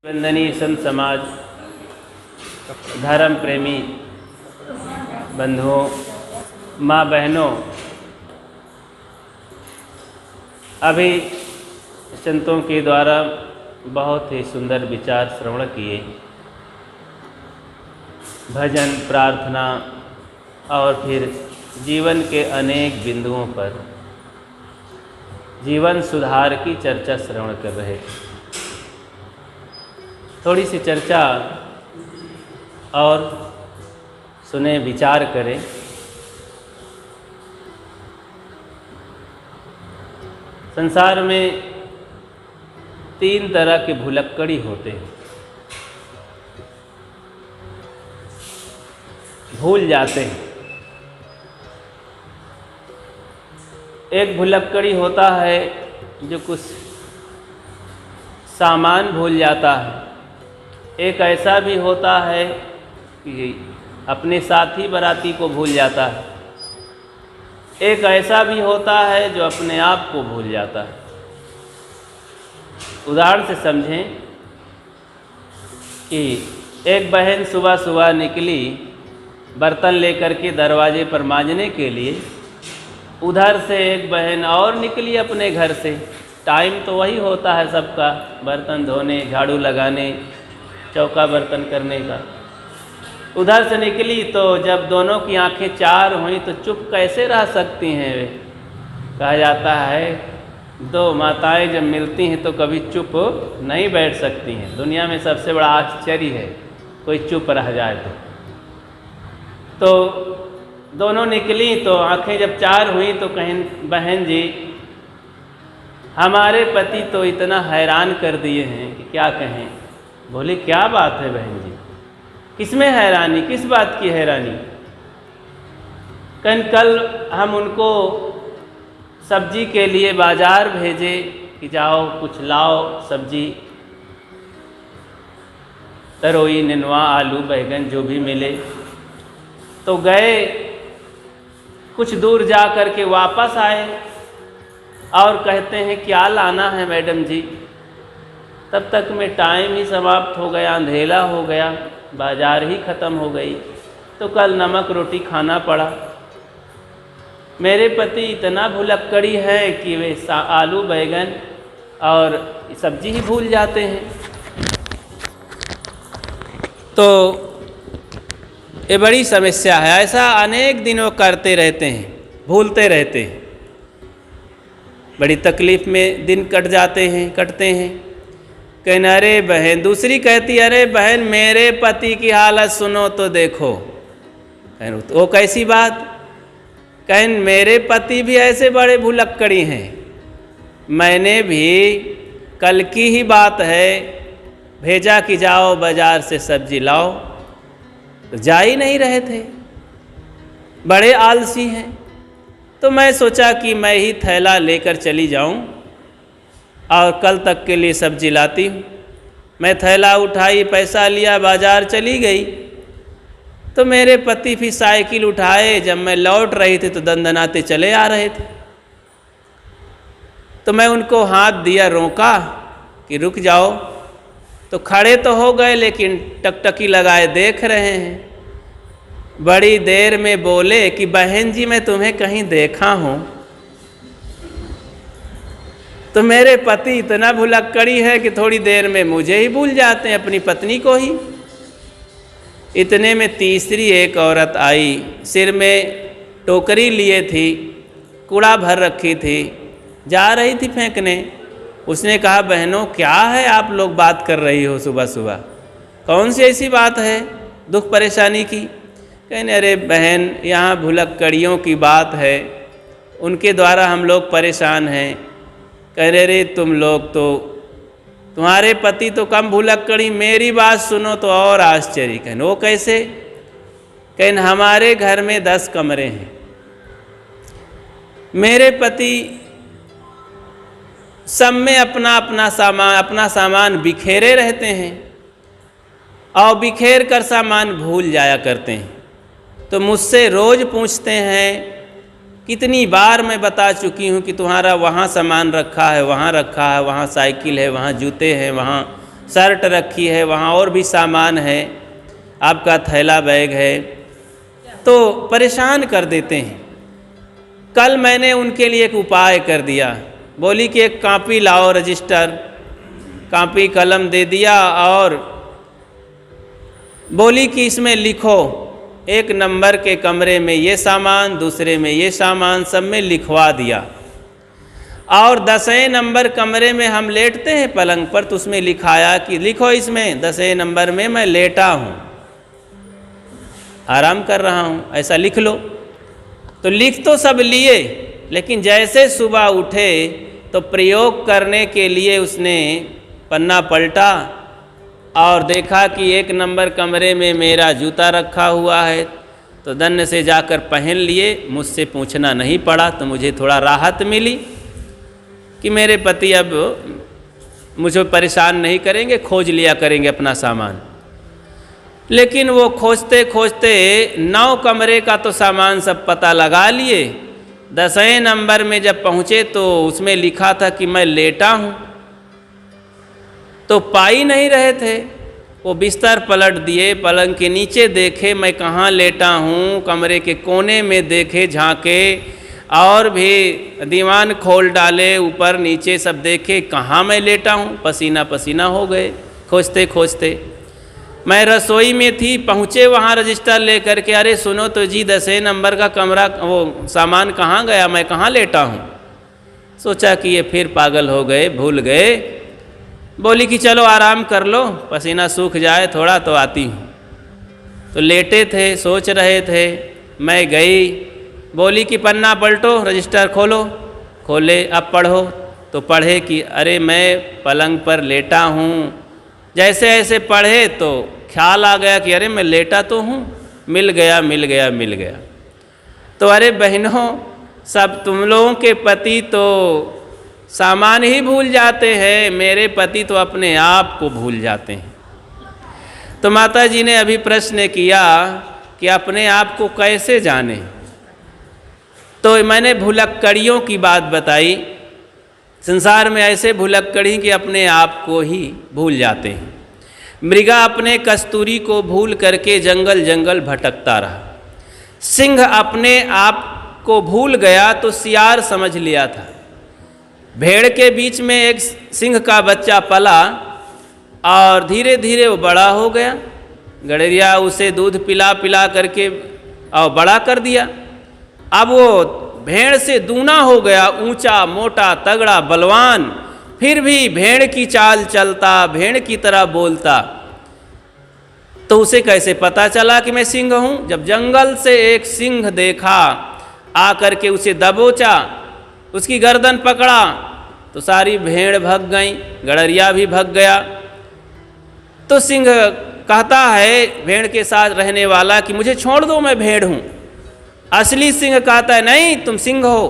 वंदनीय संत समाज, धर्म प्रेमी बंधुओं, माँ बहनों, अभी संतों के द्वारा बहुत ही सुंदर विचार श्रवण किए। भजन, प्रार्थना और फिर जीवन के अनेक बिंदुओं पर जीवन सुधार की चर्चा श्रवण कर रहे थे। थोड़ी सी चर्चा और सुने, विचार करें। संसार में 3 तरह के भुलक्कड़ी होते हैं। भूल जाते हैं। एक भुलक्कड़ी होता है जो कुछ सामान भूल जाता है। एक ऐसा भी होता है कि अपने साथी बाराती को भूल जाता है। एक ऐसा भी होता है जो अपने आप को भूल जाता है। उदाहरण से समझें कि एक बहन सुबह सुबह निकली बर्तन लेकर के दरवाजे पर मांजने के लिए। उधर से एक बहन और निकली अपने घर से। टाइम तो वही होता है सबका, बर्तन धोने, झाड़ू लगाने, चौका बर्तन करने का। उधर से निकली तो जब दोनों की आंखें चार हुई तो चुप कैसे रह सकती हैं वे। कहा जाता है 2 माताएं जब मिलती हैं तो कभी चुप नहीं बैठ सकती हैं। दुनिया में सबसे बड़ा आश्चर्य है कोई चुप रह जाए तो दोनों निकली तो आंखें जब चार हुई तो कहें, बहन जी हमारे पति तो इतना हैरान कर दिए हैं कि क्या कहें। बोले क्या बात है बहन जी, किसमें हैरानी, किस बात की हैरानी। कल हम उनको सब्जी के लिए बाजार भेजे कि जाओ कुछ लाओ सब्जी, तरोई, नेनुआ, आलू, बैगन जो भी मिले। तो गए, कुछ दूर जा कर के वापस आए और कहते हैं क्या लाना है मैडम जी। तब तक में टाइम ही समाप्त हो गया, अंधेला हो गया, बाजार ही ख़त्म हो गई। तो कल नमक रोटी खाना पड़ा। मेरे पति इतना भुलक्कड़ी है कि वे आलू, बैगन और सब्जी ही भूल जाते हैं। तो ये बड़ी समस्या है। ऐसा अनेक दिन वो करते रहते हैं, भूलते रहते हैं। बड़ी तकलीफ़ में दिन कटते हैं। कहना अरे बहन, दूसरी कहती अरे बहन मेरे पति की हालत सुनो तो देखो। वो कैसी बात। कहन मेरे पति भी ऐसे बड़े भुलक्कड़ी हैं। मैंने भी कल की ही बात है, भेजा कि जाओ बाजार से सब्जी लाओ, तो जा ही नहीं रहे थे, बड़े आलसी हैं। तो मैं सोचा कि मैं ही थैला लेकर चली जाऊं और कल तक के लिए सब्जी लाती हूँ। मैं थैला उठाई, पैसा लिया, बाजार चली गई। तो मेरे पति भी साइकिल उठाए, जब मैं लौट रही थी तो दंदनाते चले आ रहे थे। तो मैं उनको हाथ दिया, रोका कि रुक जाओ। तो खड़े तो हो गए लेकिन टकटकी लगाए देख रहे हैं। बड़ी देर में बोले कि बहन जी मैं तुम्हें कहीं देखा हूँ। तो मेरे पति इतना भुलक्कड़ी है कि थोड़ी देर में मुझे ही भूल जाते हैं, अपनी पत्नी को ही। इतने में तीसरी एक औरत आई, सिर में टोकरी लिए थी, कूड़ा भर रखी थी, जा रही थी फेंकने। उसने कहा बहनों क्या है आप लोग बात कर रही हो सुबह सुबह, कौन सी ऐसी बात है दुख परेशानी की। कहने अरे बहन यहाँ भुलक्कड़ियों की बात है, उनके द्वारा हम लोग परेशान हैं। कह रहे रे तुम लोग तो, तुम्हारे पति तो कम भुलक्कड़ी, मेरी बात सुनो तो और आश्चर्य। कहने वो कैसे। कहने हमारे घर में 10 कमरे हैं। मेरे पति सब में अपना सामान बिखेरे रहते हैं और बिखेर कर सामान भूल जाया करते हैं। तो मुझसे रोज़ पूछते हैं कितनी बार मैं बता चुकी हूँ कि तुम्हारा वहाँ सामान रखा है, वहाँ रखा है, वहाँ साइकिल है, वहाँ जूते हैं, वहाँ शर्ट रखी है, वहाँ और भी सामान है, आपका थैला बैग है, तो परेशान कर देते हैं। कल मैंने उनके लिए एक उपाय कर दिया, बोली कि एक कॉपी लाओ, रजिस्टर, कॉपी कलम दे दिया और बोली कि इसमें लिखो, एक नंबर के कमरे में ये सामान, दूसरे में ये सामान, सब में लिखवा दिया। और 10वें नंबर कमरे में हम लेटते हैं पलंग पर, तो उसमें लिखाया कि लिखो इसमें 10वें नंबर में मैं लेटा हूँ, आराम कर रहा हूँ, ऐसा लिख लो। तो लिख तो सब लिए, लेकिन जैसे सुबह उठे तो प्रयोग करने के लिए उसने पन्ना पलटा और देखा कि 1 नंबर कमरे में मेरा जूता रखा हुआ है, तो दन्न से जाकर पहन लिए, मुझसे पूछना नहीं पड़ा। तो मुझे थोड़ा राहत मिली कि मेरे पति अब मुझे परेशान नहीं करेंगे, खोज लिया करेंगे अपना सामान। लेकिन वो खोजते खोजते 9 कमरे का तो सामान सब पता लगा लिए, 10वें नंबर में जब पहुँचे तो उसमें लिखा था कि मैं लेटा हूँ, तो पा ही नहीं रहे थे। वो बिस्तर पलट दिए, पलंग के नीचे देखे मैं कहाँ लेटा हूँ, कमरे के कोने में देखे झांके, और भी दीवान खोल डाले, ऊपर नीचे सब देखे, कहाँ मैं लेटा हूँ, पसीना पसीना हो गए खोजते खोजते। मैं रसोई में थी, पहुँचे वहाँ रजिस्टर ले करके, अरे सुनो तो जी 10वें नंबर का कमरा, वो सामान कहाँ गया, मैं कहाँ लेटा हूँ। सोचा कि ये फिर पागल हो गए, भूल गए। बोली कि चलो आराम कर लो, पसीना सूख जाए थोड़ा तो आती हूँ। तो लेटे थे, सोच रहे थे, मैं गई, बोली कि पन्ना पलटो, रजिस्टर खोलो, खोले, अब पढ़ो। तो पढ़े कि अरे मैं पलंग पर लेटा हूँ। जैसे ऐसे पढ़े तो ख्याल आ गया कि अरे मैं लेटा तो हूँ, मिल गया मिल गया मिल गया। तो अरे बहनों, सब तुम लोगों के पति तो सामान ही भूल जाते हैं, मेरे पति तो अपने आप को भूल जाते हैं। तो माता जी ने अभी प्रश्न किया कि अपने आप को कैसे जाने, तो मैंने भुलक्कड़ियों की बात बताई। संसार में ऐसे भुलक्कड़ी कि अपने आप को ही भूल जाते हैं। मृगा अपने कस्तूरी को भूल करके जंगल जंगल भटकता रहा। सिंह अपने आप को भूल गया तो सियार समझ लिया था। भेड़ के बीच में एक सिंह का बच्चा पला और धीरे धीरे वो बड़ा हो गया। गड़ेरिया उसे दूध पिला पिला करके और बड़ा कर दिया। अब वो भेड़ से दूना हो गया, ऊंचा मोटा तगड़ा बलवान, फिर भी भेड़ की चाल चलता, भेड़ की तरह बोलता। तो उसे कैसे पता चला कि मैं सिंह हूँ? जब जंगल से एक सिंह देखा, आकर के उसे दबोचा, उसकी गर्दन पकड़ा, तो सारी भेड़ भग गई, गड़रिया भी भग गया। तो सिंह कहता है भेड़ के साथ रहने वाला कि मुझे छोड़ दो, मैं भेड़ हूँ। असली सिंह कहता है नहीं, तुम सिंह हो,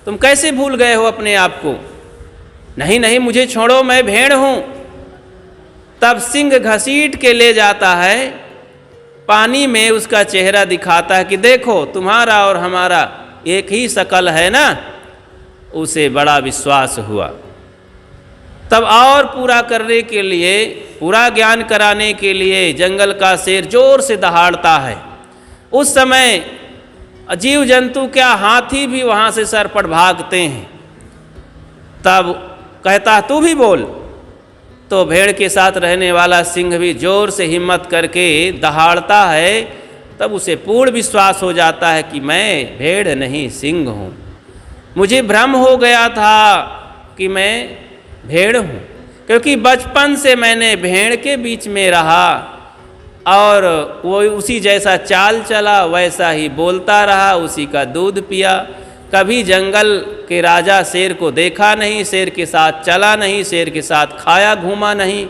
तुम कैसे भूल गए हो अपने आप को? नहीं नहीं, मुझे छोड़ो, मैं भेड़ हूँ। तब सिंह घसीट के ले जाता है पानी में, उसका चेहरा दिखाता है कि देखो तुम्हारा और हमारा एक ही शकल है ना। उसे बड़ा विश्वास हुआ। तब और पूरा करने के लिए, पूरा ज्ञान कराने के लिए जंगल का शेर जोर से दहाड़ता है। उस समय जीव जंतु क्या, हाथी भी वहाँ से सरपट भागते हैं। तब कहता तू भी बोल। तो भेड़ के साथ रहने वाला सिंह भी जोर से हिम्मत करके दहाड़ता है। तब उसे पूर्ण विश्वास हो जाता है कि मैं भेड़ नहीं सिंह हूँ। मुझे भ्रम हो गया था कि मैं भेड़ हूँ, क्योंकि बचपन से मैंने भेड़ के बीच में रहा और वो उसी जैसा चाल चला, वैसा ही बोलता रहा, उसी का दूध पिया। कभी जंगल के राजा शेर को देखा नहीं, शेर के साथ चला नहीं, शेर के साथ खाया घूमा नहीं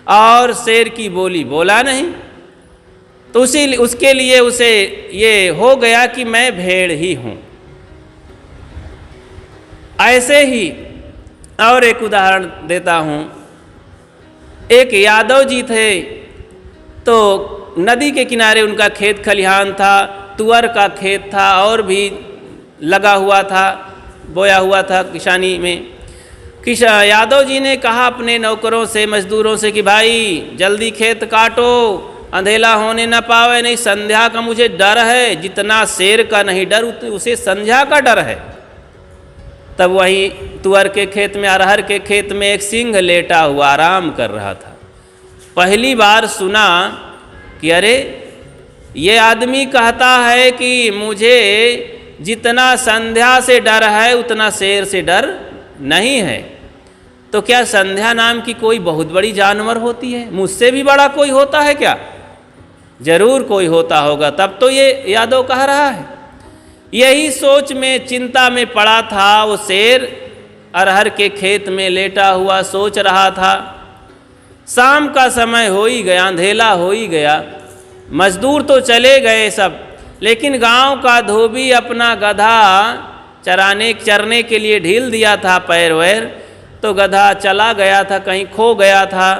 और शेर की बोली बोला नहीं। तो उसके लिए उसे ये हो गया कि मैं भेड़ ही हूँ। ऐसे ही और एक उदाहरण देता हूँ। एक यादव जी थे, तो नदी के किनारे उनका खेत खलिहान था, तुअर का खेत था और भी लगा हुआ था, बोया हुआ था किसानी में। यादव जी ने कहा अपने नौकरों से, मजदूरों से कि भाई जल्दी खेत काटो, अंधेला होने न पावे, नहीं संध्या का मुझे डर है। जितना शेर का नहीं डर उसे संध्या का डर है। तब वहीं तुअर के खेत में, अरहर के खेत में एक सिंह लेटा हुआ आराम कर रहा था। पहली बार सुना कि अरे ये आदमी कहता है कि मुझे जितना संध्या से डर है उतना शेर से डर नहीं है। तो क्या संध्या नाम की कोई बहुत बड़ी जानवर होती है? मुझसे भी बड़ा कोई होता है क्या? जरूर कोई होता होगा, तब तो ये यादव कह रहा है। यही सोच में, चिंता में पड़ा था वो शेर अरहर के खेत में लेटा हुआ सोच रहा था। शाम का समय हो ही गया, अंधेला हो ही गया। मजदूर तो चले गए सब, लेकिन गांव का धोबी अपना गधा चरने के लिए ढील दिया था पैर वैर, तो गधा चला गया था, कहीं खो गया था।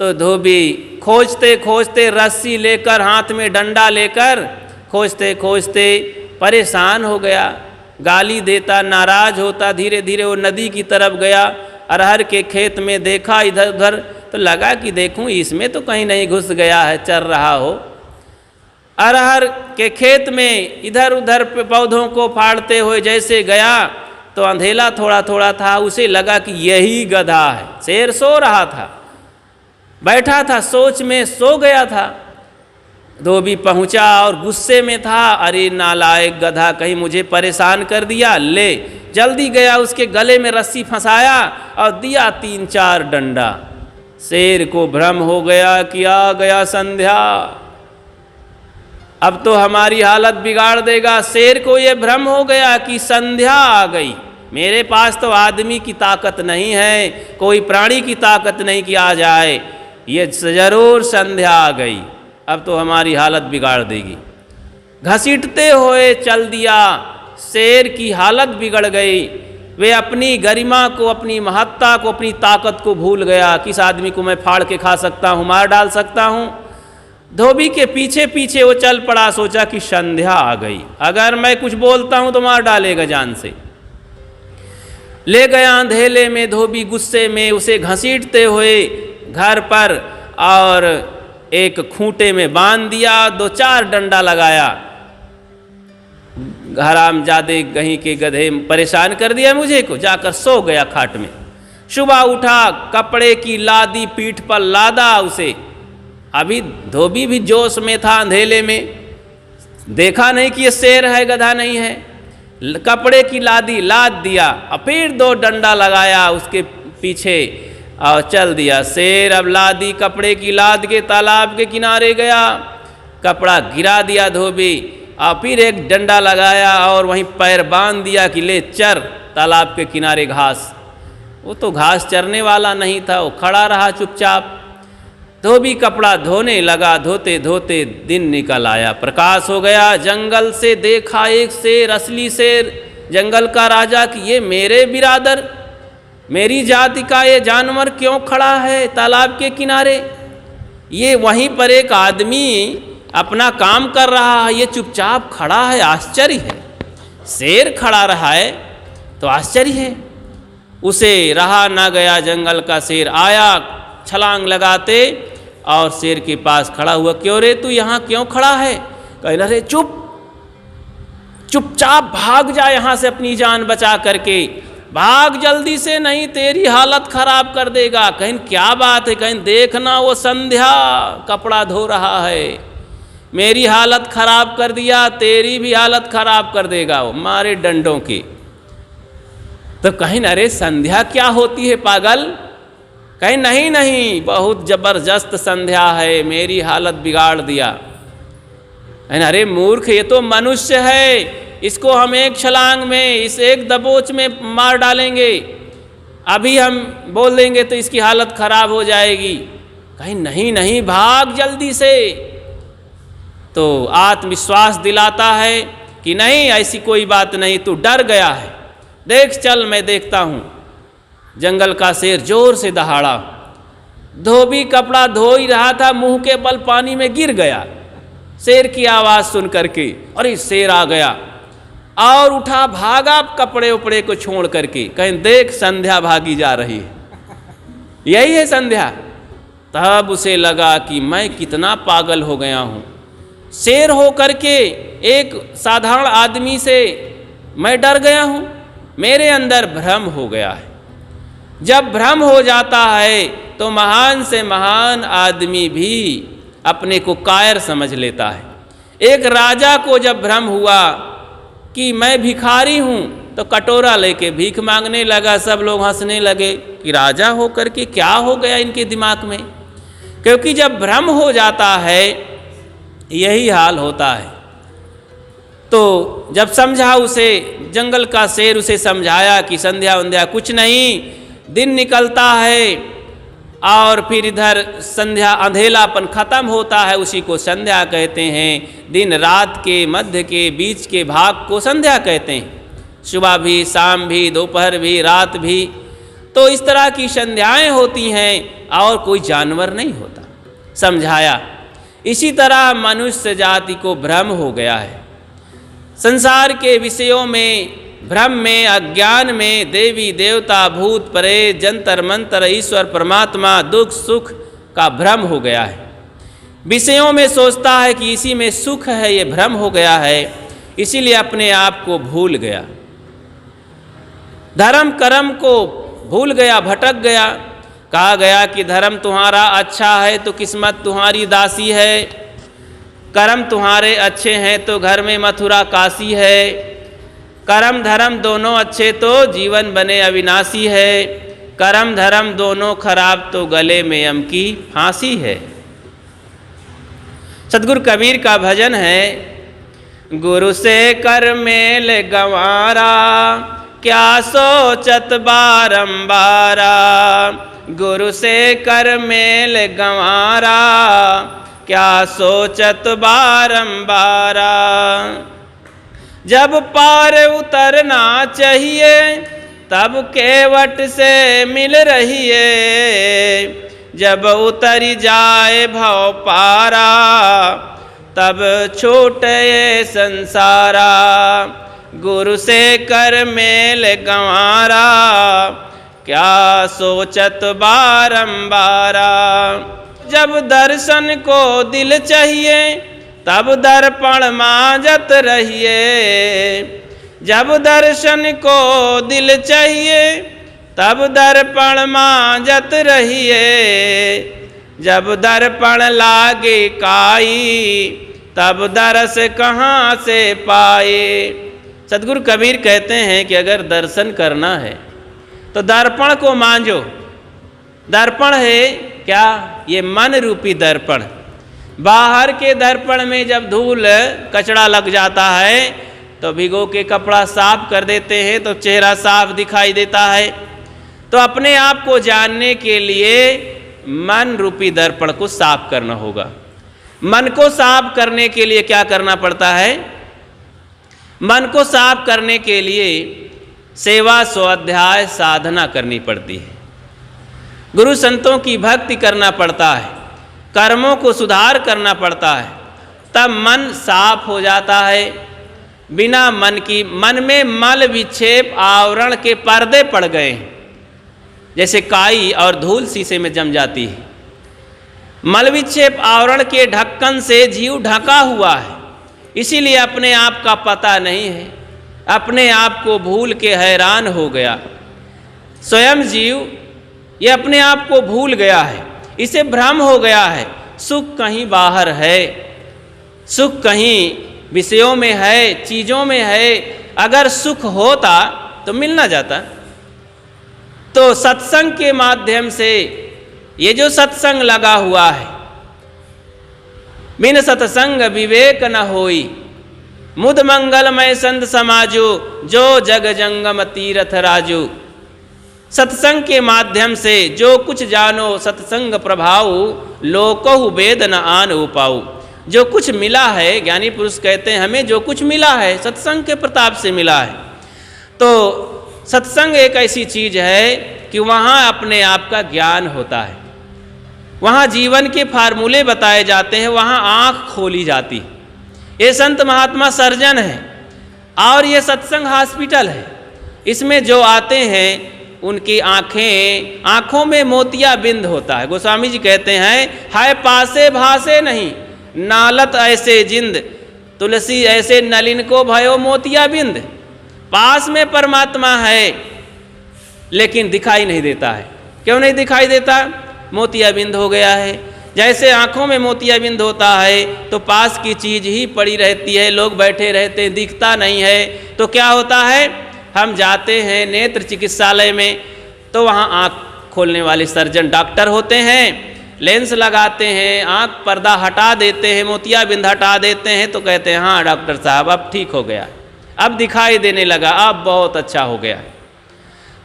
तो धोबी खोजते खोजते, रस्सी लेकर, हाथ में डंडा लेकर, खोजते खोजते परेशान हो गया। गाली देता, नाराज होता। धीरे धीरे वो नदी की तरफ गया। अरहर के खेत में देखा इधर उधर, तो लगा कि देखूं इसमें तो कहीं नहीं घुस गया है, चर रहा हो। अरहर के खेत में इधर उधर पौधों को फाड़ते हुए जैसे गया तो अंधेला थोड़ा थोड़ा था। उसे लगा कि यही गधा है। शेर सो रहा था, बैठा था, सोच में सो गया था। धोबी पहुंचा और गुस्से में था, अरे नालायक गधा, कहीं मुझे परेशान कर दिया। ले, जल्दी गया, उसके गले में रस्सी फंसाया और दिया 3-4 डंडा। शेर को भ्रम हो गया कि आ गया संध्या, अब तो हमारी हालत बिगाड़ देगा। शेर को ये भ्रम हो गया कि संध्या आ गई। मेरे पास तो आदमी की ताकत नहीं है, कोई प्राणी की ताकत नहीं कि आ जाए, ये जरूर संध्या आ गई, अब तो हमारी हालत बिगाड़ देगी। घसीटते हुए चल दिया। शेर की हालत बिगड़ गई। वे अपनी गरिमा को, अपनी महत्ता को, अपनी ताकत को भूल गया। किस आदमी को मैं फाड़ के खा सकता हूँ, मार डाल सकता हूँ। धोबी के पीछे पीछे वो चल पड़ा। सोचा कि संध्या आ गई, अगर मैं कुछ बोलता हूँ तो मार डालेगा जान से। ले गया अंधेले में। धोबी गुस्से में उसे घसीटते हुए घर पर और एक खूंटे में बांध दिया। 2-4 डंडा लगाया। हरामजादे कहीं के गधे, परेशान कर दिया मुझे को, जाकर सो गया खाट में। सुबह उठा, कपड़े की लादी पीठ पर लादा उसे। अभी धोबी भी जोश में था, अंधेले में देखा नहीं कि ये शेर है, गधा नहीं है। कपड़े की लादी लाद दिया और फिर 2 डंडा लगाया उसके पीछे और चल दिया। शेर अब लादी कपड़े की लाद के तालाब के किनारे गया। कपड़ा गिरा दिया धोबी और फिर एक डंडा लगाया और वहीं पैर बांध दिया कि ले चर तालाब के किनारे घास। वो तो घास चरने वाला नहीं था, वो खड़ा रहा चुपचाप। धोबी कपड़ा धोने लगा। धोते धोते दिन निकल आया, प्रकाश हो गया। जंगल से देखा एक शेर, असली शेर, जंगल का राजा, कि ये मेरे बिरादर, मेरी जाति का ये जानवर क्यों खड़ा है तालाब के किनारे? ये वहीं पर एक आदमी अपना काम कर रहा है, ये चुपचाप खड़ा है, आश्चर्य है। शेर खड़ा रहा है तो आश्चर्य है। उसे रहा ना गया। जंगल का शेर आया छलांग लगाते और शेर के पास खड़ा हुआ। क्यों रे, तू यहाँ क्यों खड़ा है? कहना रे चुपचाप भाग जा यहाँ से, अपनी जान बचा करके भाग जल्दी से, नहीं तेरी हालत खराब कर देगा। कहीं क्या बात है? कहीं देखना वो संध्या कपड़ा धो रहा है, मेरी हालत खराब कर दिया, तेरी भी हालत खराब कर देगा वो, मारे डंडों की। तो कहीं अरे संध्या क्या होती है पागल? कहीं नहीं, बहुत जबरदस्त संध्या है, मेरी हालत बिगाड़ दिया। अरे मूर्ख, ये तो मनुष्य है, इसको हम एक छलांग में, इस एक दबोच में मार डालेंगे। अभी हम बोल देंगे तो इसकी हालत खराब हो जाएगी। कहीं नहीं, भाग जल्दी से। तो आत्मविश्वास दिलाता है कि नहीं, ऐसी कोई बात नहीं, तू डर गया है, देख चल मैं देखता हूँ। जंगल का शेर जोर से दहाड़ा। धोबी कपड़ा धो ही रहा था, मुंह के बल पानी में गिर गया शेर की आवाज़ सुन करके। अरे शेर आ गया। और उठा भागा कपड़े उपड़े को छोड़ करके, कहीं देख संध्या भागी जा रही है, यही है संध्या। तब उसे लगा कि मैं कितना पागल हो गया हूँ, शेर हो करके एक साधारण आदमी से मैं डर गया हूँ, मेरे अंदर भ्रम हो गया है। जब भ्रम हो जाता है तो महान से महान आदमी भी अपने को कायर समझ लेता है। एक राजा को जब भ्रम हुआ कि मैं भिखारी हूँ तो कटोरा लेके भीख मांगने लगा, सब लोग हंसने लगे कि राजा हो करके क्या हो गया इनके दिमाग में। क्योंकि जब भ्रम हो जाता है यही हाल होता है। तो जब समझा उसे, जंगल का शेर उसे समझाया कि संध्या वंध्या कुछ नहीं, दिन निकलता है और फिर इधर संध्या अंधेलापन खत्म होता है, उसी को संध्या कहते हैं। दिन रात के मध्य के बीच के भाग को संध्या कहते हैं, सुबह भी, शाम भी, दोपहर भी, रात भी। तो इस तरह की संध्याएं होती हैं और कोई जानवर नहीं होता, समझाया। इसी तरह मनुष्य जाति को भ्रम हो गया है, संसार के विषयों में भ्रम में, अज्ञान में देवी देवता, भूत प्रेत, जंतर मंतर, ईश्वर परमात्मा, दुख सुख का भ्रम हो गया है। विषयों में सोचता है कि इसी में सुख है, ये भ्रम हो गया है, इसीलिए अपने आप को भूल गया, धर्म कर्म को भूल गया, भटक गया। कहा गया कि धर्म तुम्हारा अच्छा है तो किस्मत तुम्हारी दासी है, कर्म तुम्हारे अच्छे हैं तो घर में मथुरा काशी है, कर्म धर्म दोनों अच्छे तो जीवन बने अविनाशी है, कर्म धर्म दोनों खराब तो गले में यम की फांसी है। सतगुरु कबीर का भजन है, गुरु से कर मेल गंवारा, क्या सोचत बारंबारा, गुरु से कर मेल गंवारा, क्या सोचत बारंबारा। जब पार उतरना चाहिए तब केवट से मिल रहिए, जब उतरी जाए भव पारा तब छूटे संसारा, गुरु से कर मेल गंवारा, क्या सोचत बारंबारा। जब दर्शन को दिल चाहिए तब दर्पण मांजत रहिए, जब दर्शन को दिल चाहिए तब दर्पण मांजत रहिए, जब दर्पण लागे काई तब दरस कहाँ से पाए। सतगुरु कबीर कहते हैं कि अगर दर्शन करना है तो दर्पण को मांझो। दर्पण है क्या? ये मन रूपी दर्पण। बाहर के दर्पण में जब धूल कचड़ा लग जाता है तो भिगो के कपड़ा साफ कर देते हैं तो चेहरा साफ दिखाई देता है। तो अपने आप को जानने के लिए मन रूपी दर्पण को साफ करना होगा। मन को साफ करने के लिए क्या करना पड़ता है? मन को साफ करने के लिए सेवा स्वाध्याय साधना करनी पड़ती है, गुरु संतों की भक्ति करना पड़ता है, कर्मों को सुधार करना पड़ता है, तब मन साफ हो जाता है। बिना मन में मल विक्षेप आवरण के पर्दे पड़ गए हैं, जैसे काई और धूल शीशे में जम जाती है। मल विक्षेप आवरण के ढक्कन से जीव ढका हुआ है, इसीलिए अपने आप का पता नहीं है, अपने आप को भूल के हैरान हो गया। स्वयं जीव ये अपने आप को भूल गया है, इसे भ्रम हो गया है। सुख कहीं बाहर है, सुख कहीं विषयों में है, चीज़ों में है। अगर सुख होता तो मिल ना जाता। तो सत्संग के माध्यम से ये जो सत्संग लगा हुआ है, बिन सत्संग विवेक न होई, मुद मंगलमय संत समाजो, जो जग जंगम तीरथ राजू। सत्संग के माध्यम से जो कुछ जानो सत्संग प्रभाव, लोकहु वेद न आन उपाऊ। जो कुछ मिला है, ज्ञानी पुरुष कहते हैं हमें जो कुछ मिला है सत्संग के प्रताप से मिला है। तो सत्संग एक ऐसी चीज है कि वहाँ अपने आप का ज्ञान होता है, वहाँ जीवन के फार्मूले बताए जाते हैं, वहाँ आँख खोली जाती है। ये संत महात्मा सर्जन है, और ये सत्संग हॉस्पिटल है। इसमें जो आते हैं उनकी आँखों में मोतिया बिंद होता है। गोस्वामी जी कहते हैं, हाय पासे भासे नहीं, नालत ऐसे जिंद, तुलसी ऐसे नलिन को भयो मोतिया बिंद। पास में परमात्मा है लेकिन दिखाई नहीं देता है। क्यों नहीं दिखाई देता? मोतिया बिंद हो गया है। जैसे आँखों में मोतिया बिंद होता है तो पास की चीज़ ही पड़ी रहती है, लोग बैठे रहते हैं, दिखता नहीं है। तो क्या होता है, हम जाते हैं नेत्र चिकित्सालय में तो वहाँ आँख खोलने वाले सर्जन डॉक्टर होते हैं, लेंस लगाते हैं, आँख पर्दा हटा देते हैं, मोतिया बिंद हटा देते हैं, तो कहते हैं हाँ डॉक्टर साहब अब ठीक हो गया, अब दिखाई देने लगा, अब बहुत अच्छा हो गया।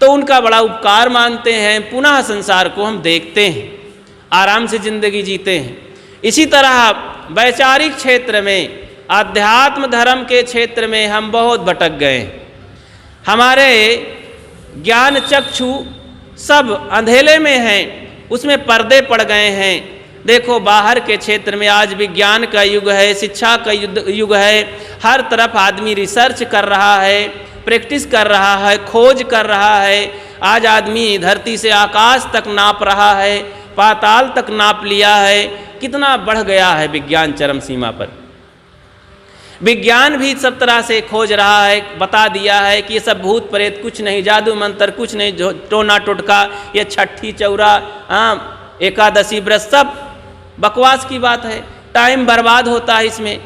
तो उनका बड़ा उपकार मानते हैं, पुनः संसार को हम देखते हैं, आराम से जिंदगी जीते हैं। इसी तरह वैचारिक क्षेत्र में, आध्यात्म धर्म के क्षेत्र में हम बहुत भटक गए। हमारे ज्ञान चक्षु सब अंधेले में हैं, उसमें पर्दे पड़ गए हैं। देखो बाहर के क्षेत्र में आज विज्ञान का युग है, शिक्षा का युग है, हर तरफ आदमी रिसर्च कर रहा है, प्रैक्टिस कर रहा है, खोज कर रहा है। आज आदमी धरती से आकाश तक नाप रहा है, पाताल तक नाप लिया है। कितना बढ़ गया है विज्ञान चरम सीमा पर। विज्ञान भी सब तरह से खोज रहा है, बता दिया है कि ये सब भूत प्रेत कुछ नहीं, जादू मंत्र कुछ नहीं, टोना टोटका, ये छठी चौरा, एकादशी व्रत सब बकवास की बात है, टाइम बर्बाद होता है इसमें।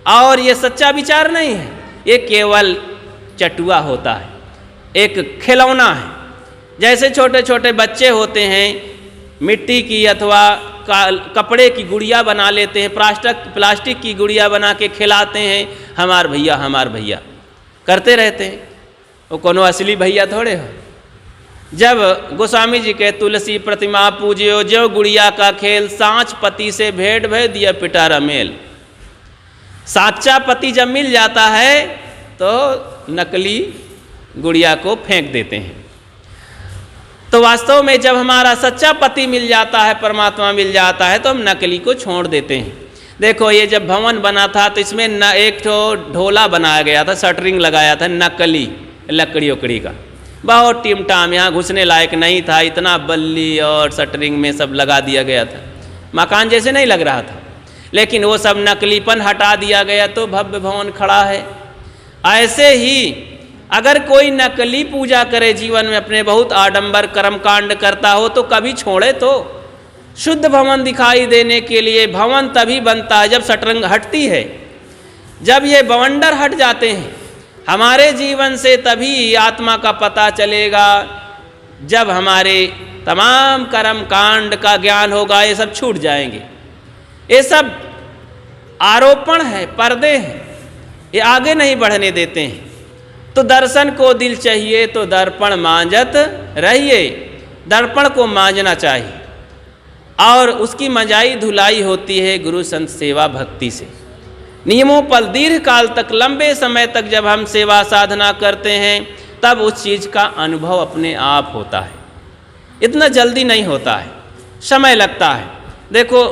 और ये सच्चा विचार नहीं है, ये केवल चटुआ होता है, एक खिलौना है। जैसे छोटे छोटे बच्चे होते हैं, मिट्टी की अथवा कपड़े की गुड़िया बना लेते हैं, प्लास्टिक की गुड़िया बना के खिलाते हैं, हमार भैया करते रहते हैं। वो कोनो असली भैया थोड़े हो। जब गोस्वामी जी के तुलसी प्रतिमा पूजियो, जो गुड़िया का खेल, सांच पति से भेंट भय दिया पिटारा मेल। साचा पति जब मिल जाता है तो नकली गुड़िया को फेंक देते हैं। तो वास्तव में जब हमारा सच्चा पति मिल जाता है, परमात्मा मिल जाता है, तो हम नकली को छोड़ देते हैं। देखो ये जब भवन बना था तो इसमें न एक ठो ढोला बनाया गया था, शटरिंग लगाया था, नकली लकड़ी उकड़ी का, बहुत टिमटाम, यहाँ घुसने लायक नहीं था, इतना बल्ली और शटरिंग में सब लगा दिया गया था, मकान जैसे नहीं लग रहा था। लेकिन वो सब नकलीपन हटा दिया गया तो भव्य भवन खड़ा है। ऐसे ही अगर कोई नकली पूजा करे जीवन में, अपने बहुत आडंबर कर्मकांड करता हो, तो कभी छोड़े तो। शुद्ध भवन दिखाई देने के लिए भवन तभी बनता है जब शटरंग हटती है, जब ये बवंडर हट जाते हैं हमारे जीवन से, तभी आत्मा का पता चलेगा। जब हमारे तमाम कर्म कांड का ज्ञान होगा, ये सब छूट जाएंगे। ये सब आरोपण है, पर्दे हैं, ये आगे नहीं बढ़ने देते हैं। तो दर्शन को दिल चाहिए तो दर्पण मांजत रहिए, दर्पण को मांजना चाहिए। और उसकी मजाई धुलाई होती है गुरु संत सेवा भक्ति से। नियमों पर दीर्घ काल तक, लंबे समय तक जब हम सेवा साधना करते हैं, तब उस चीज़ का अनुभव अपने आप होता है। इतना जल्दी नहीं होता है, समय लगता है। देखो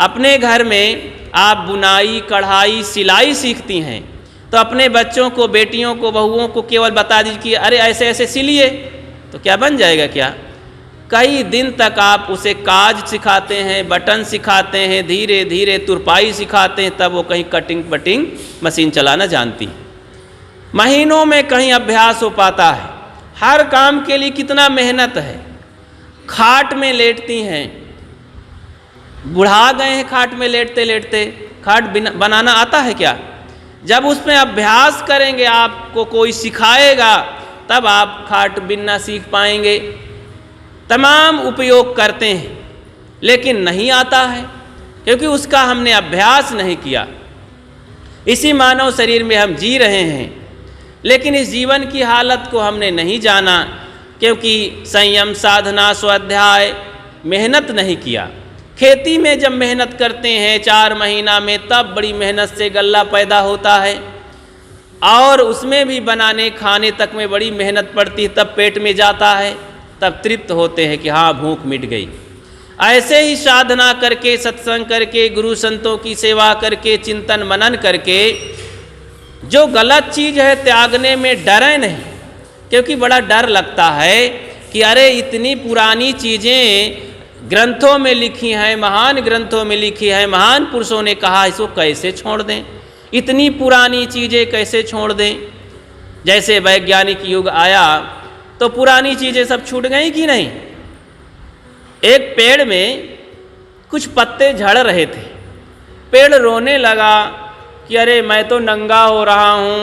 अपने घर में आप बुनाई, कढ़ाई, सिलाई सीखती हैं, तो अपने बच्चों को, बेटियों को, बहुओं को केवल बता दीजिए कि अरे ऐसे ऐसे सिलिए, तो क्या बन जाएगा? क्या कई दिन तक आप उसे काज सिखाते हैं, बटन सिखाते हैं, धीरे धीरे तुरपाई सिखाते हैं, तब वो कहीं कटिंग बटिंग मशीन चलाना जानती है। महीनों में कहीं अभ्यास हो पाता है। हर काम के लिए कितना मेहनत है। खाट में लेटती हैं, बुढ़ा गए हैं खाट में लेटते लेटते, खाट बनाना आता है क्या? जब उसमें अभ्यास करेंगे, आपको कोई सिखाएगा, तब आप खाट बिनना सीख पाएंगे। तमाम उपयोग करते हैं लेकिन नहीं आता है, क्योंकि उसका हमने अभ्यास नहीं किया। इसी मानव शरीर में हम जी रहे हैं, लेकिन इस जीवन की हालत को हमने नहीं जाना, क्योंकि संयम, साधना, स्वाध्याय, मेहनत नहीं किया। खेती में जब मेहनत करते हैं 4 महीना में, तब बड़ी मेहनत से गल्ला पैदा होता है, और उसमें भी बनाने खाने तक में बड़ी मेहनत पड़ती है, तब पेट में जाता है, तब तृप्त होते हैं कि हाँ भूख मिट गई। ऐसे ही साधना करके, सत्संग करके, गुरु संतों की सेवा करके, चिंतन मनन करके जो गलत चीज़ है त्यागने में डरे नहीं, क्योंकि बड़ा डर लगता है कि अरे इतनी पुरानी चीज़ें ग्रंथों में लिखी हैं, महान ग्रंथों में लिखी है, महान पुरुषों ने कहा, इसको कैसे छोड़ दें, इतनी पुरानी चीज़ें कैसे छोड़ दें। जैसे वैज्ञानिक युग आया तो पुरानी चीज़ें सब छूट गई कि नहीं। एक पेड़ में कुछ पत्ते झड़ रहे थे, पेड़ रोने लगा कि अरे मैं तो नंगा हो रहा हूँ,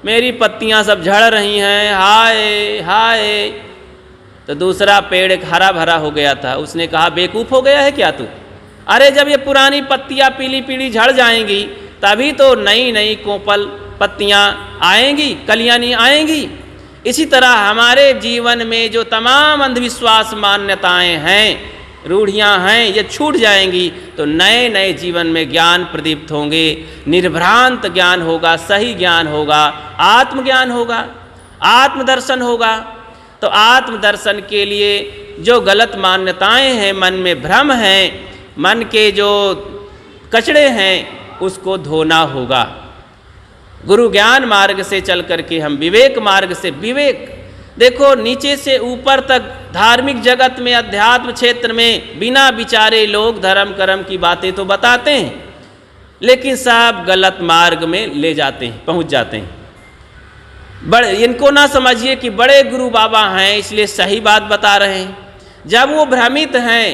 मेरी पत्तियाँ सब झड़ रही हैं, हाय हाय। तो दूसरा पेड़ एक हरा भरा हो गया था, उसने कहा बेवकूफ़ हो गया है क्या तू, अरे जब ये पुरानी पत्तियाँ पीली पीली झड़ जाएंगी तभी तो नई नई कोपल पत्तियाँ आएंगी, कलियाँ नहीं आएंगी। इसी तरह हमारे जीवन में जो तमाम अंधविश्वास मान्यताएं हैं, रूढ़ियाँ हैं, ये छूट जाएंगी तो नए नए जीवन में ज्ञान प्रदीप्त होंगे, निर्भ्रांत ज्ञान होगा, सही ज्ञान होगा, आत्मज्ञान होगा, आत्मदर्शन होगा। तो आत्मदर्शन के लिए जो गलत मान्यताएं हैं, मन में भ्रम हैं, मन के जो कचड़े हैं, उसको धोना होगा। गुरु ज्ञान मार्ग से चल करके हम विवेक मार्ग से, विवेक देखो नीचे से ऊपर तक धार्मिक जगत में, अध्यात्म क्षेत्र में बिना विचारे लोग धर्म कर्म की बातें तो बताते हैं, लेकिन सब गलत मार्ग में ले जाते हैं, पहुंच जाते हैं। बड़े इनको ना समझिए कि बड़े गुरु बाबा हैं इसलिए सही बात बता रहे हैं। जब वो भ्रमित हैं,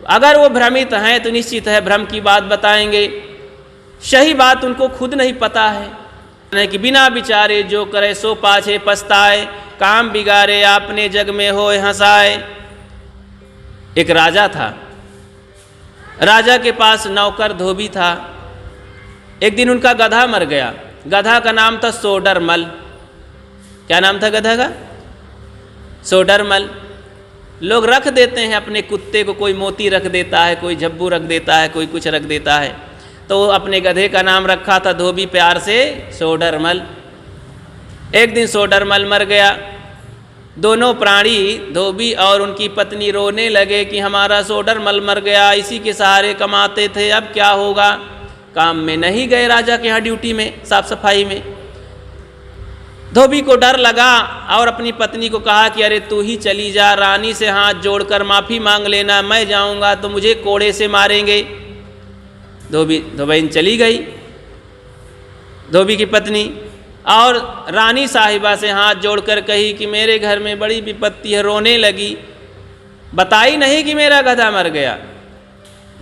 अगर वो भ्रमित हैं तो निश्चित है भ्रम की बात बताएंगे, सही बात उनको खुद नहीं पता है कि बिना विचारे जो करे सो पाछे पछताए, काम बिगाड़े आपने जग में होए हंसाए। एक राजा था, राजा के पास नौकर धोबी था। एक दिन उनका गधा मर गया, गधा का नाम था सोडरमल। क्या नाम था गधा का? सोडरमल। लोग रख देते हैं अपने कुत्ते को, कोई मोती रख देता है, कोई झब्बू रख देता है, कोई कुछ रख देता है, तो अपने गधे का नाम रखा था धोबी प्यार से सोडरमल। एक दिन सोडरमल मर गया। दोनों प्राणी, धोबी और उनकी पत्नी, रोने लगे कि हमारा सोडरमल मर गया, इसी के सहारे कमाते थे, अब क्या होगा। काम में नहीं गए राजा के यहाँ ड्यूटी में, साफ सफाई में। धोबी को डर लगा और अपनी पत्नी को कहा कि अरे तू ही चली जा, रानी से हाथ जोड़कर माफ़ी मांग लेना, मैं जाऊंगा तो मुझे कोड़े से मारेंगे। धोबी चली गई, धोबी की पत्नी, और रानी साहिबा से हाथ जोड़कर कही कि मेरे घर में बड़ी विपत्ति है, रोने लगी, बताई नहीं कि मेरा गधा मर गया,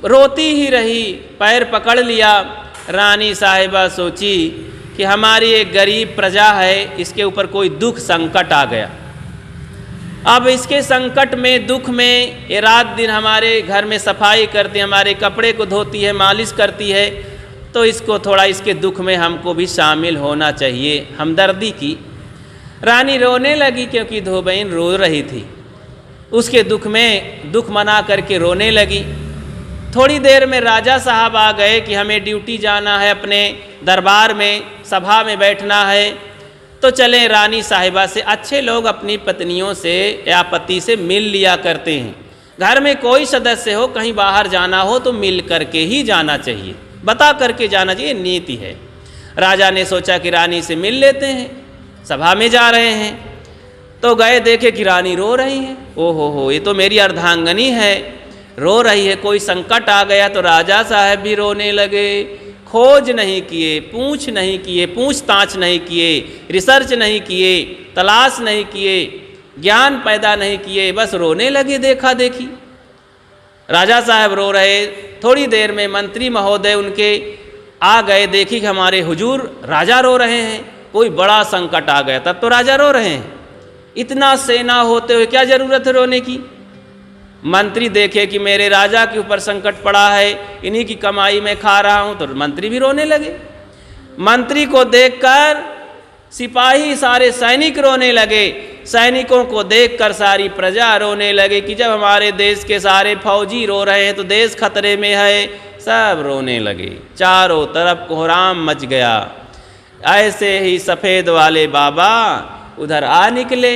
रोती ही रही, पैर पकड़ लिया। रानी साहिबा सोची कि हमारी एक गरीब प्रजा है, इसके ऊपर कोई दुख संकट आ गया, अब इसके संकट में, दुख में ये रात दिन हमारे घर में सफाई करती है, हमारे कपड़े को धोती है, मालिश करती है, तो इसको थोड़ा इसके दुख में हमको भी शामिल होना चाहिए, हमदर्दी की। रानी रोने लगी क्योंकि धोबीन रो रही थी, उसके दुख में दुख मना करके रोने लगी। थोड़ी देर में राजा साहब आ गए कि हमें ड्यूटी जाना है, अपने दरबार में, सभा में बैठना है, तो चलें रानी साहिबा से। अच्छे लोग अपनी पत्नियों से या पति से मिल लिया करते हैं। घर में कोई सदस्य हो, कहीं बाहर जाना हो तो मिल करके ही जाना चाहिए, बता करके जाना चाहिए, नीति है। राजा ने सोचा कि रानी से मिल लेते हैं, सभा में जा रहे हैं, तो गए, देखे कि रानी रो रही है। ओहो, ये तो मेरी अर्धांगनी है, रो रही है, कोई संकट आ गया। तो राजा साहब भी रोने लगे। खोज नहीं किए, पूछ नहीं किए, पूछताछ नहीं किए, रिसर्च नहीं किए, तलाश नहीं किए, ज्ञान पैदा नहीं किए, बस रोने लगे देखा देखी। राजा साहब रो रहे। थोड़ी देर में मंत्री महोदय उनके आ गए, देखी कि हमारे हुजूर राजा रो रहे हैं, कोई बड़ा संकट आ गया। तब तो राजा रो रहे हैं, इतना सेना होते हुए क्या जरूरत है रोने की। मंत्री देखे कि मेरे राजा के ऊपर संकट पड़ा है, इन्हीं की कमाई में खा रहा हूँ, तो मंत्री भी रोने लगे। मंत्री को देखकर सिपाही, सारे सैनिक रोने लगे। सैनिकों को देखकर सारी प्रजा रोने लगे कि जब हमारे देश के सारे फौजी रो रहे हैं तो देश खतरे में है। सब रोने लगे, चारों तरफ कोहराम मच गया। ऐसे ही सफ़ेद वाले बाबा उधर आ निकले।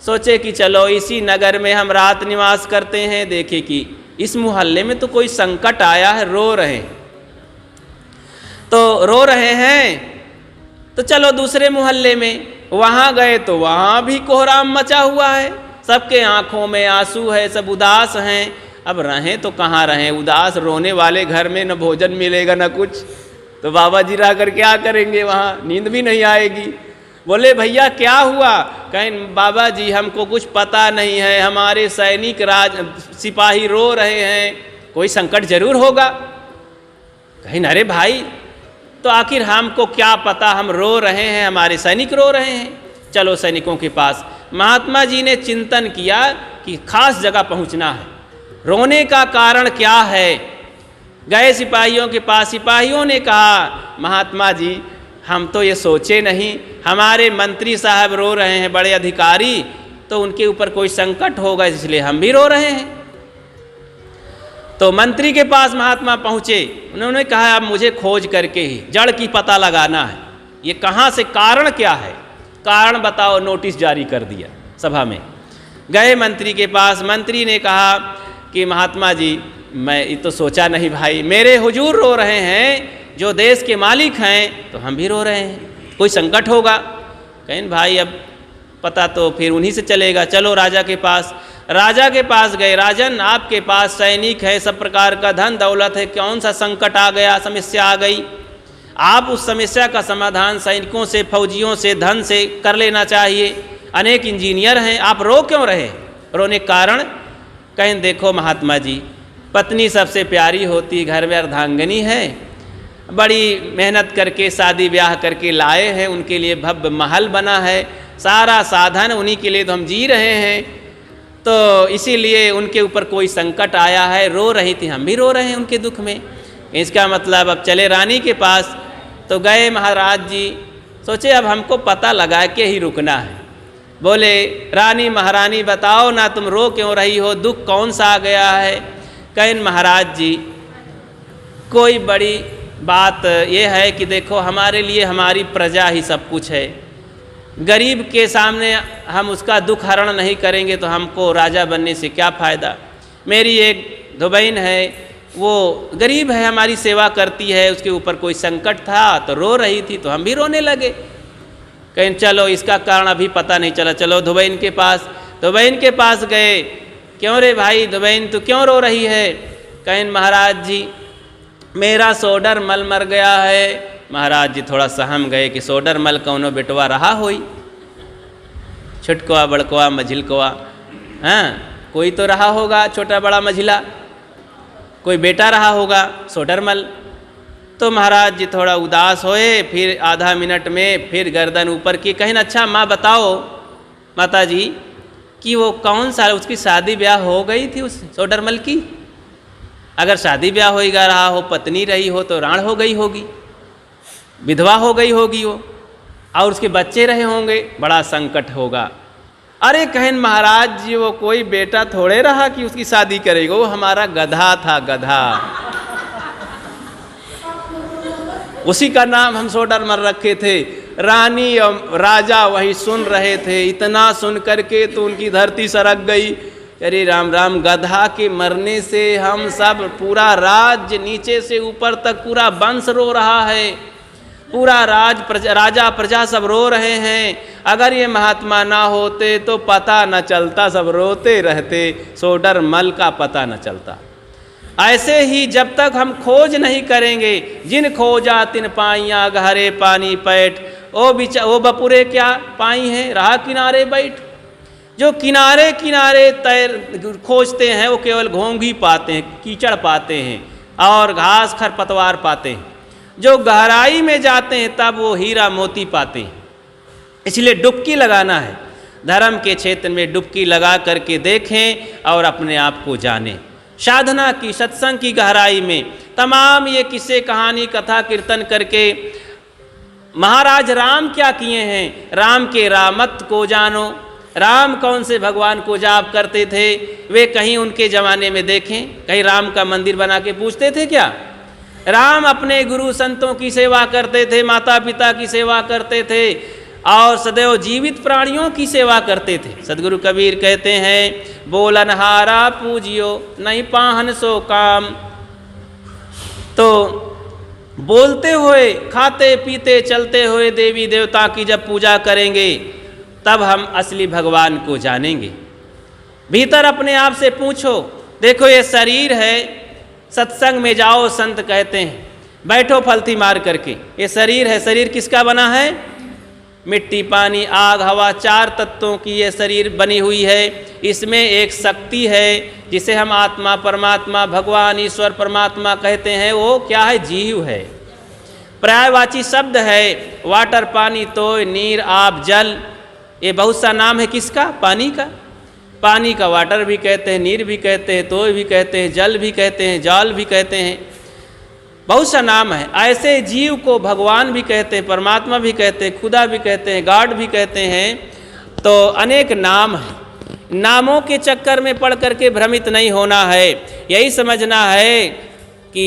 सोचे कि चलो इसी नगर में हम रात निवास करते हैं, देखे कि इस मोहल्ले में तो कोई संकट आया है, रो रहे हैं। तो रो रहे हैं तो चलो दूसरे मोहल्ले में, वहाँ गए तो वहाँ भी कोहराम मचा हुआ है, सबके आंखों में आंसू है, सब उदास हैं। अब रहें तो कहाँ रहें, उदास रोने वाले घर में न भोजन मिलेगा न कुछ, तो बाबा जी रह कर क्या करेंगे, वहाँ नींद भी नहीं आएगी। बोले भैया क्या हुआ? कहें बाबा जी हमको कुछ पता नहीं है, हमारे सैनिक सिपाही रो रहे हैं, कोई संकट जरूर होगा। कहें अरे भाई तो आखिर हमको क्या पता, हम रो रहे हैं, हमारे सैनिक रो रहे हैं, चलो सैनिकों के पास। महात्मा जी ने चिंतन किया कि खास जगह पहुंचना है, रोने का कारण क्या है। गए सिपाहियों के पास, सिपाहियों ने कहा महात्मा जी हम तो ये सोचे नहीं, हमारे मंत्री साहब रो रहे हैं, बड़े अधिकारी, तो उनके ऊपर कोई संकट होगा इसलिए हम भी रो रहे हैं। तो मंत्री के पास महात्मा पहुँचे, उन्होंने कहा अब मुझे खोज करके ही जड़ की पता लगाना है, ये कहाँ से, कारण क्या है, कारण बताओ। नोटिस जारी कर दिया सभा में। गए मंत्री के पास, मंत्री ने कहा कि महात्मा जी मैं ये तो सोचा नहीं भाई, मेरे हुजूर रो रहे हैं जो देश के मालिक हैं, तो हम भी रो रहे हैं, कोई संकट होगा। कहें भाई अब पता तो फिर उन्हीं से चलेगा, चलो राजा के पास। राजा के पास गए, राजन आपके पास सैनिक है, सब प्रकार का धन दौलत है, कौन सा संकट आ गया, समस्या आ गई, आप उस समस्या का समाधान सैनिकों से, फौजियों से, धन से कर लेना चाहिए, अनेक इंजीनियर हैं, आप रो क्यों रहे? रोने के कारण? कहें देखो महात्मा जी, पत्नी सबसे प्यारी होती, घर में अर्धांगिनी है, बड़ी मेहनत करके शादी ब्याह करके लाए हैं, उनके लिए भव्य महल बना है, सारा साधन उन्हीं के लिए तो हम जी रहे हैं, तो इसीलिए उनके ऊपर कोई संकट आया है, रो रही थी, हम भी रो रहे हैं उनके दुख में। इसका मतलब अब चले रानी के पास। तो गए महाराज जी, सोचे अब हमको पता लगा के ही रुकना है। बोले रानी महारानी बताओ ना, तुम रो क्यों रही हो, दुख कौन सा आ गया है? कहें महाराज जी कोई बड़ी बात ये है कि देखो हमारे लिए हमारी प्रजा ही सब कुछ है, गरीब के सामने हम उसका दुख हरण नहीं करेंगे तो हमको राजा बनने से क्या फ़ायदा। मेरी एक धुबैन है, वो गरीब है, हमारी सेवा करती है, उसके ऊपर कोई संकट था तो रो रही थी, तो हम भी रोने लगे। कहें चलो इसका कारण अभी पता नहीं चला, चलो धुबैन के पास। धुबैन के पास गए, क्यों रे भाई धुबैन तू क्यों रो रही है? कहें महाराज जी मेरा सोडर मल मर गया है। महाराज जी थोड़ा सहम गए कि सोडर मल कौनो बेटवा रहा होई, छुटकवा बड़कवा मझिलकवा, हाँ कोई तो रहा होगा, छोटा बड़ा मझिला, कोई बेटा रहा होगा सोडर मल। तो महाराज जी थोड़ा उदास होए, फिर आधा मिनट में फिर गर्दन ऊपर की, कहें अच्छा माँ बताओ माता जी कि वो कौन सा, उसकी शादी ब्याह हो गई थी उस सोडर मल की? अगर शादी ब्याह हो रहा हो, पत्नी रही हो तो राण हो गई होगी, विधवा हो गई होगी वो, और उसके बच्चे रहे होंगे, बड़ा संकट होगा। अरे कहें महाराज जी वो कोई बेटा थोड़े रहा कि उसकी शादी करेगा, वो हमारा गधा था, गधा, उसी का नाम हम सोडर मल रखे थे। रानी और राजा वही सुन रहे थे, इतना सुन करके तो उनकी धरती सरक गई। अरे राम राम, गधा के मरने से हम सब, पूरा राज्य नीचे से ऊपर तक पूरा वंश रो रहा है, पूरा राजा प्रजा सब रो रहे हैं। अगर ये महात्मा ना होते तो पता न चलता, सब रोते रहते, सोडर मल का पता न चलता। ऐसे ही जब तक हम खोज नहीं करेंगे, जिन खोजा तिन पाइयाँ गहरे पानी पैठ, ओ बपुरे क्या पाई हैं राह किनारे बैठ। जो किनारे किनारे तैर खोजते हैं वो केवल घोंघी पाते हैं, कीचड़ पाते हैं और घास खरपतवार पाते हैं। जो गहराई में जाते हैं तब वो हीरा मोती पाते हैं। इसलिए डुबकी लगाना है, धर्म के क्षेत्र में डुबकी लगा करके देखें और अपने आप को जानें। साधना की, सत्संग की गहराई में तमाम ये किस्से कहानी कथा कीर्तन करके महाराज राम क्या किए हैं, राम के रामत्व को जानो। राम कौन से भगवान को जाप करते थे, वे कहीं उनके ज़माने में देखें, कहीं राम का मंदिर बना के पूजते थे क्या? राम अपने गुरु संतों की सेवा करते थे, माता पिता की सेवा करते थे और सदैव जीवित प्राणियों की सेवा करते थे। सदगुरु कबीर कहते हैं बोलनहारा पूजियो नहीं पाहन सो काम। तो बोलते हुए, खाते पीते चलते हुए देवी देवता की जब पूजा करेंगे तब हम असली भगवान को जानेंगे। भीतर अपने आप से पूछो, देखो ये शरीर है, सत्संग में जाओ संत कहते हैं, बैठो फलती मार करके, ये शरीर है, शरीर किसका बना है? मिट्टी पानी आग हवा, 4 तत्वों की ये शरीर बनी हुई है। इसमें एक शक्ति है जिसे हम आत्मा परमात्मा भगवान ईश्वर परमात्मा कहते हैं, वो क्या है? जीव है। पर्यायवाची शब्द है, वाटर पानी, तोय नीर आप जल, ये बहुत सा नाम है किसका? पानी का। पानी का वाटर भी कहते हैं, नीर भी कहते हैं, तोय भी कहते हैं, जल भी कहते हैं, जाल भी कहते हैं, बहुत सा नाम है। ऐसे जीव को भगवान भी कहते हैं, परमात्मा भी कहते हैं, खुदा भी कहते हैं, गॉड भी कहते हैं। तो अनेक नाम हैं। नामों के चक्कर में पड़ करके भ्रमित नहीं होना है, यही समझना है कि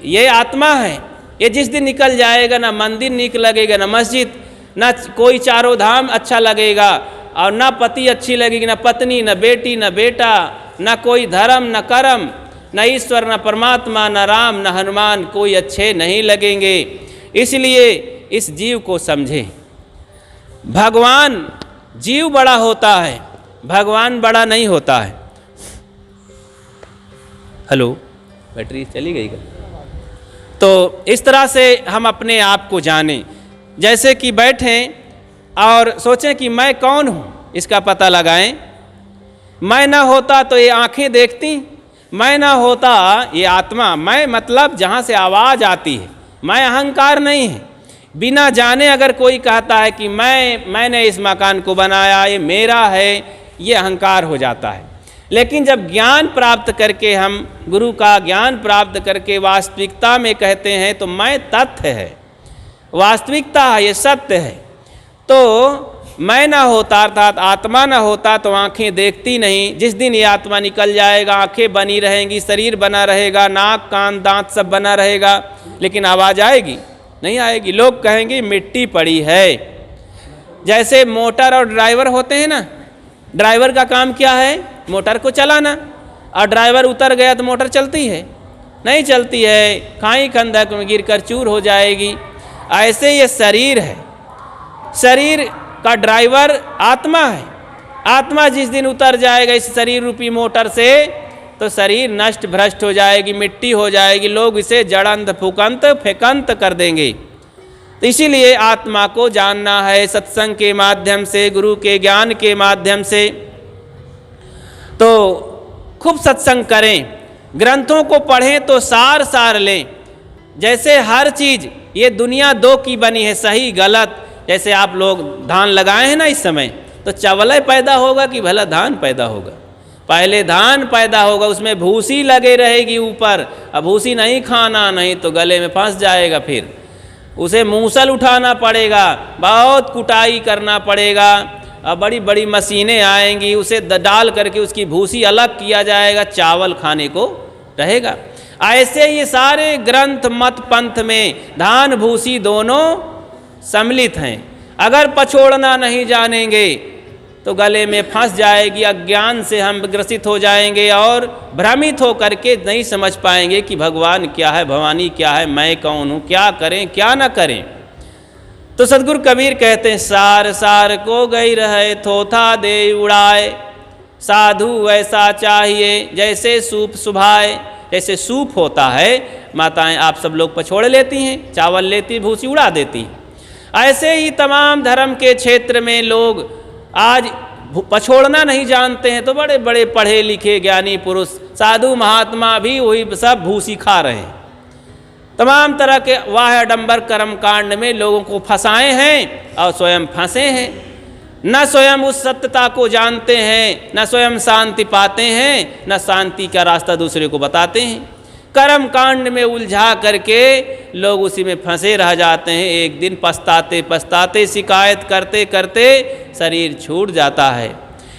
ये आत्मा है। ये जिस दिन निकल जाएगा, ना मंदिर नीक लगेगा, ना मस्जिद, ना कोई चारों धाम अच्छा लगेगा, और ना पति अच्छी लगेगी, ना पत्नी, ना बेटी, ना बेटा, ना कोई धर्म, ना कर्म, न ईश्वर, न परमात्मा, न राम, न हनुमान, कोई अच्छे नहीं लगेंगे। इसलिए इस जीव को समझें। भगवान, जीव बड़ा होता है, भगवान बड़ा नहीं होता है। हेलो, बैटरी चली गई क्या? तो इस तरह से हम अपने आप को जानें। जैसे कि बैठें और सोचें कि मैं कौन हूँ, इसका पता लगाएं। मैं ना होता तो ये आँखें देखती, मैं ना होता ये आत्मा, मैं मतलब जहाँ से आवाज़ आती है, मैं अहंकार नहीं है। बिना जाने अगर कोई कहता है कि मैंने इस मकान को बनाया, ये मेरा है, ये अहंकार हो जाता है। लेकिन जब ज्ञान प्राप्त करके, हम गुरु का ज्ञान प्राप्त करके वास्तविकता में कहते हैं तो मैं तथ्य है, वास्तविकता है, ये सत्य है। तो मैं ना होता अर्थात आत्मा ना होता तो आँखें देखती नहीं। जिस दिन ये आत्मा निकल जाएगा, आँखें बनी रहेंगी, शरीर बना रहेगा, नाक कान दांत सब बना रहेगा, लेकिन आवाज़ आएगी? नहीं आएगी। लोग कहेंगे मिट्टी पड़ी है। जैसे मोटर और ड्राइवर होते हैं ना, ड्राइवर का काम क्या है? मोटर को चलाना। और ड्राइवर उतर गया तो मोटर चलती है? नहीं चलती है, खाई खंदक में गिर कर चूर हो जाएगी। ऐसे ये शरीर है, शरीर का ड्राइवर आत्मा है। आत्मा जिस दिन उतर जाएगा इस शरीर रूपी मोटर से तो शरीर नष्ट भ्रष्ट हो जाएगी, मिट्टी हो जाएगी, लोग इसे जड़ंत फुकंत फेकंत कर देंगे। तो इसीलिए आत्मा को जानना है सत्संग के माध्यम से, गुरु के ज्ञान के माध्यम से। तो खूब सत्संग करें, ग्रंथों को पढ़ें तो सार सार लें। जैसे हर चीज़ ये दुनिया दो की बनी है, सही गलत। जैसे आप लोग धान लगाए हैं ना इस समय, तो चावल पैदा होगा कि भला धान पैदा होगा? पहले धान पैदा होगा, उसमें भूसी लगे रहेगी ऊपर। अब भूसी नहीं खाना, नहीं तो गले में फंस जाएगा, फिर उसे मूसल उठाना पड़ेगा, बहुत कुटाई करना पड़ेगा, और बड़ी बड़ी मशीनें आएंगी, उसे डाल करके उसकी भूसी अलग किया जाएगा, चावल खाने को रहेगा। ऐसे ये सारे ग्रंथ मत पंथ में धान भूसी दोनों सम्मिलित हैं। अगर पछोड़ना नहीं जानेंगे तो गले में फंस जाएगी, अज्ञान से हम ग्रसित हो जाएंगे और भ्रमित हो करके नहीं समझ पाएंगे कि भगवान क्या है, भवानी क्या है, मैं कौन हूँ, क्या करें क्या ना करें। तो सदगुरु कबीर कहते हैं, सार सार को गई रहे थोथा दे उड़ाए, साधु ऐसा चाहिए जैसे सूप सुभाए। जैसे सूप होता है, माताएं आप सब लोग पछोड़ लेती हैं, चावल लेती भूसी उड़ा देती। ऐसे ही तमाम धर्म के क्षेत्र में लोग आज पछोड़ना नहीं जानते हैं, तो बड़े बड़े पढ़े लिखे ज्ञानी पुरुष साधु महात्मा भी वही सब भूसी खा रहे हैं। तमाम तरह के वाह डंबर कर्म कांड में लोगों को फंसाए हैं और स्वयं फंसे हैं। न स्वयं उस सत्यता को जानते हैं, न स्वयं शांति पाते हैं, न शांति का रास्ता दूसरे को बताते हैं। कर्म कांड में उलझा करके लोग उसी में फंसे रह जाते हैं। एक दिन पछताते पछताते शिकायत करते करते शरीर छूट जाता है।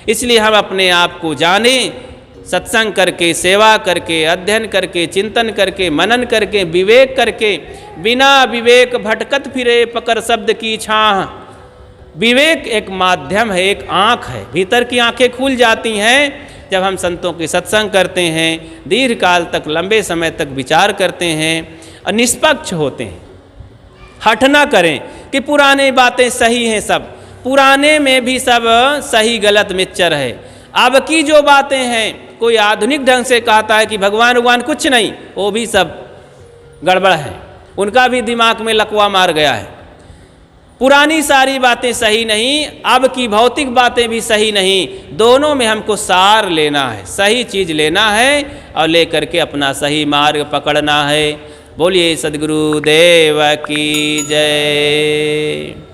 इसलिए हम अपने आप को जानें, सत्संग करके, सेवा करके, अध्ययन करके, चिंतन करके, मनन करके, विवेक करके। बिना विवेक भटकत फिरे पकड़ शब्द की छाह। विवेक एक माध्यम है, एक आँख है, भीतर की आँखें खुल जाती हैं जब हम संतों के सत्संग करते हैं, दीर्घ काल तक लंबे समय तक विचार करते हैं। और निष्पक्ष होते हैं। हठ ना करें कि पुराने बातें सही हैं, सब पुराने में भी सब सही गलत मिक्सचर है। अब की जो बातें हैं, कोई आधुनिक ढंग से कहता है कि भगवान कुछ नहीं, वो भी सब गड़बड़ है, उनका भी दिमाग में लकवा मार गया है। पुरानी सारी बातें सही नहीं, अब की भौतिक बातें भी सही नहीं, दोनों में हमको सार लेना है, सही चीज़ लेना है और लेकर के अपना सही मार्ग पकड़ना है। बोलिए सद्गुरु देव की जय।